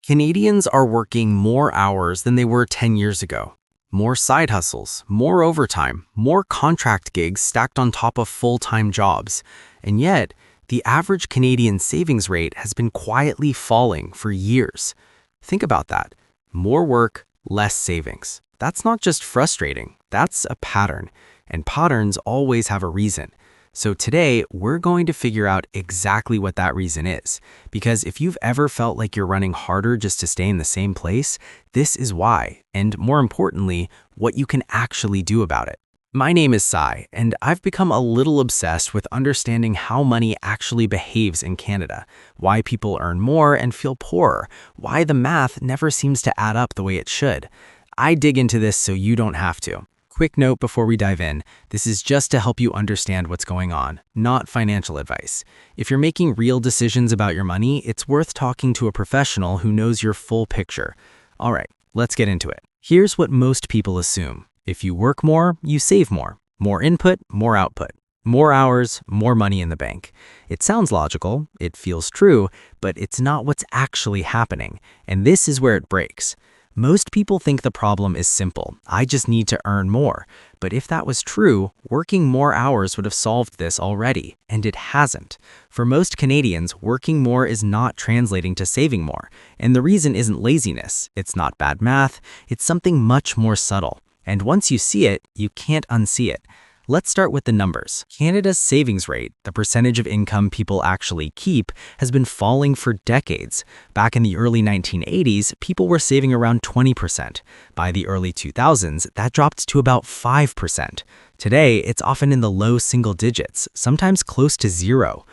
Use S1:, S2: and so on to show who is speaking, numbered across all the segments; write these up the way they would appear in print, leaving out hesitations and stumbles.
S1: Canadians are working more hours than they were 10 years ago. More side hustles, more overtime, more contract gigs stacked on top of full-time jobs. And yet, the average Canadian savings rate has been quietly falling for years. Think about that. More work, less savings. That's not just frustrating, that's a pattern. And patterns always have a reason. So today, we're going to figure out exactly what that reason is. Because if you've ever felt like you're running harder just to stay in the same place, this is why, and more importantly, what you can actually do about it. My name is Sai, and I've become a little obsessed with understanding how money actually behaves in Canada, why people earn more and feel poorer, why the math never seems to add up the way it should. I dig into this so you don't have to. Quick note before we dive in, this is just to help you understand what's going on, not financial advice. If you're making real decisions about your money, it's worth talking to a professional who knows your full picture. All right, let's get into it. Here's what most people assume. If you work more, you save more. More input, more output. More hours, more money in the bank. It sounds logical, it feels true, but it's not what's actually happening. And this is where it breaks. Most people think the problem is simple. I just need to earn more. But if that was true, working more hours would have solved this already, and it hasn't. For most Canadians, working more is not translating to saving more. And the reason isn't laziness. It's not bad math. It's something much more subtle. And once you see it, you can't unsee it. Let's start with the numbers. Canada's savings rate, the percentage of income people actually keep, has been falling for decades. Back in the early 1980s, people were saving around 20%. By the early 2000s, that dropped to about 5%. Today, it's often in the low single digits, sometimes close to zero.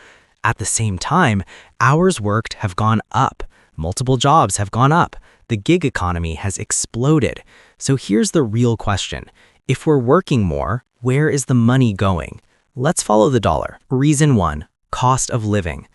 S1: At the same time, hours worked have gone up. Multiple jobs have gone up. The gig economy has exploded. So here's the real question. If we're working more, where is the money going? Let's follow the dollar. Reason 1, cost of living.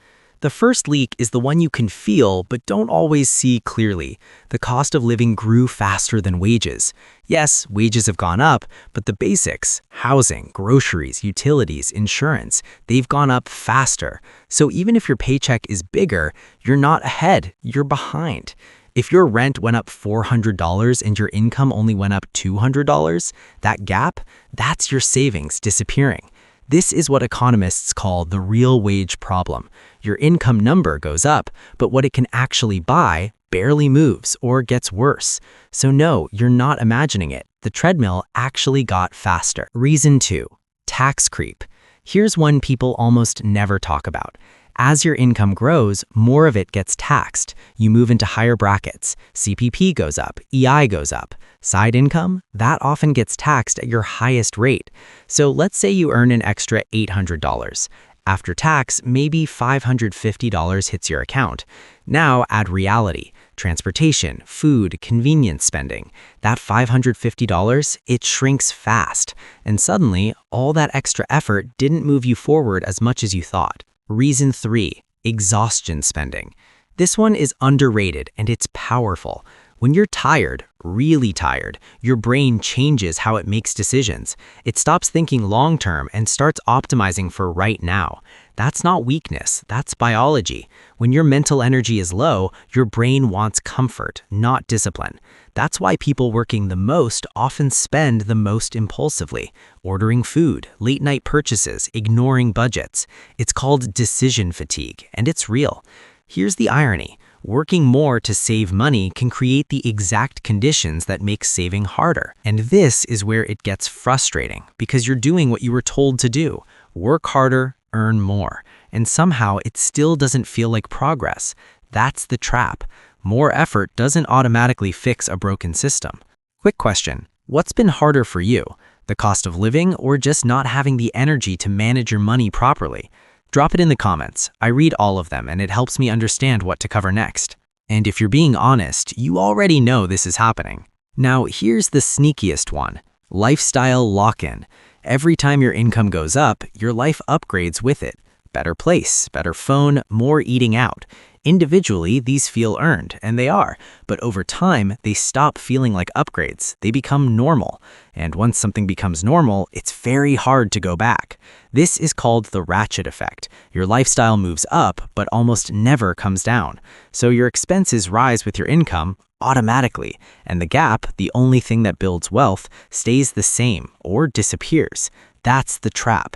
S1: The first leak is the one you can feel but don't always see clearly. The cost of living grew faster than wages. Yes, wages have gone up, but the basics, housing, groceries, utilities, insurance, they've gone up faster. So even if your paycheck is bigger, you're not ahead, you're behind. If your rent went up $400 and your income only went up $200, that gap, that's your savings disappearing. This is what economists call the real wage problem. Your income number goes up, but what it can actually buy barely moves or gets worse. So no, you're not imagining it. The treadmill actually got faster. Reason 2, tax creep. Here's one people almost never talk about. As your income grows, more of it gets taxed. You move into higher brackets. CPP goes up, EI goes up. Side income, that often gets taxed at your highest rate. So let's say you earn an extra $800. After tax, maybe $550 hits your account. Now add reality, transportation, food, convenience spending. That $550, it shrinks fast. And suddenly, all that extra effort didn't move you forward as much as you thought. Reason 3, exhaustion spending. This one is underrated and it's powerful. When you're tired, really tired, your brain changes how it makes decisions. It stops thinking long-term and starts optimizing for right now. That's not weakness, that's biology. When your mental energy is low, your brain wants comfort, not discipline. That's why people working the most often spend the most impulsively, ordering food, late-night purchases, ignoring budgets. It's called decision fatigue, and it's real. Here's the irony. Working more to save money can create the exact conditions that make saving harder. And this is where it gets frustrating, because you're doing what you were told to do. Work harder, earn more. And somehow it still doesn't feel like progress. That's the trap. More effort doesn't automatically fix a broken system. Quick question. What's been harder for you? The cost of living or just not having the energy to manage your money properly? Drop it in the comments. I read all of them and it helps me understand what to cover next. And if you're being honest, you already know this is happening. Now, here's the sneakiest one. Lifestyle lock-in. Every time your income goes up, your life upgrades with it. better place, better phone, more eating out. Individually, these feel earned, and they are, but over time, they stop feeling like upgrades. They become normal. And once something becomes normal, it's very hard to go back. This is called the ratchet effect. Your lifestyle moves up, but almost never comes down. So your expenses rise with your income automatically, and the gap, the only thing that builds wealth, stays the same or disappears. That's the trap.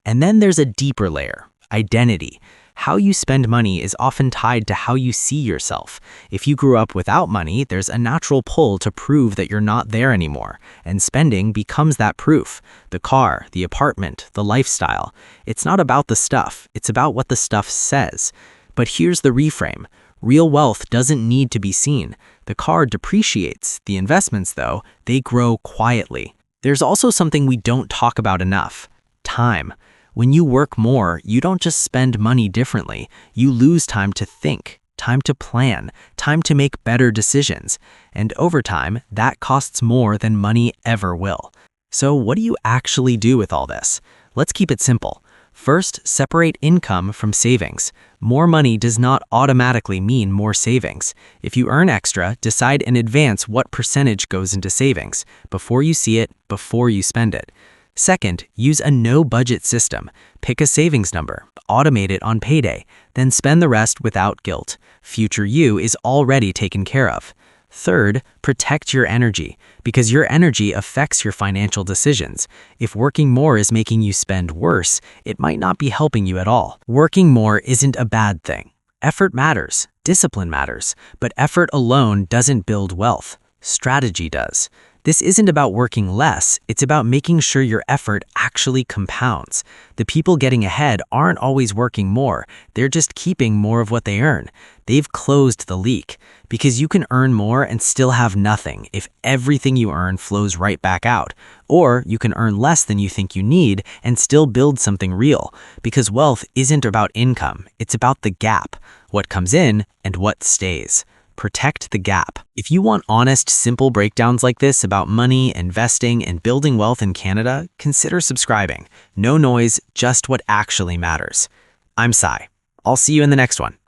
S1: And then there's a deeper layer, identity. How you spend money is often tied to how you see yourself. If you grew up without money, there's a natural pull to prove that you're not there anymore, and spending becomes that proof. The car, the apartment, the lifestyle. It's not about the stuff, it's about what the stuff says. But here's the reframe. Real wealth doesn't need to be seen. The car depreciates. The investments, though, they grow quietly. There's also something we don't talk about enough: time. When you work more, you don't just spend money differently. You lose time to think, time to plan, time to make better decisions. And over time, that costs more than money ever will. So what do you actually do with all this? Let's keep it simple. First, separate income from savings. More money does not automatically mean more savings. If you earn extra, decide in advance what percentage goes into savings, before you see it, before you spend it. Second, use a no-budget system. Pick a savings number, automate it on payday, then spend the rest without guilt. Future you is already taken care of. Third, protect your energy, because your energy affects your financial decisions. If working more is making you spend worse, it might not be helping you at all. Working more isn't a bad thing. Effort matters, discipline matters, but effort alone doesn't build wealth. Strategy does. This isn't about working less, it's about making sure your effort actually compounds. The people getting ahead aren't always working more, they're just keeping more of what they earn. They've closed the leak, because you can earn more and still have nothing if everything you earn flows right back out. Or you can earn less than you think you need and still build something real, because wealth isn't about income, it's about the gap, what comes in and what stays. Protect the gap. If you want honest, simple breakdowns like this about money, investing, and building wealth in Canada, consider subscribing. No noise, just what actually matters. I'm Sai. I'll see you in the next one.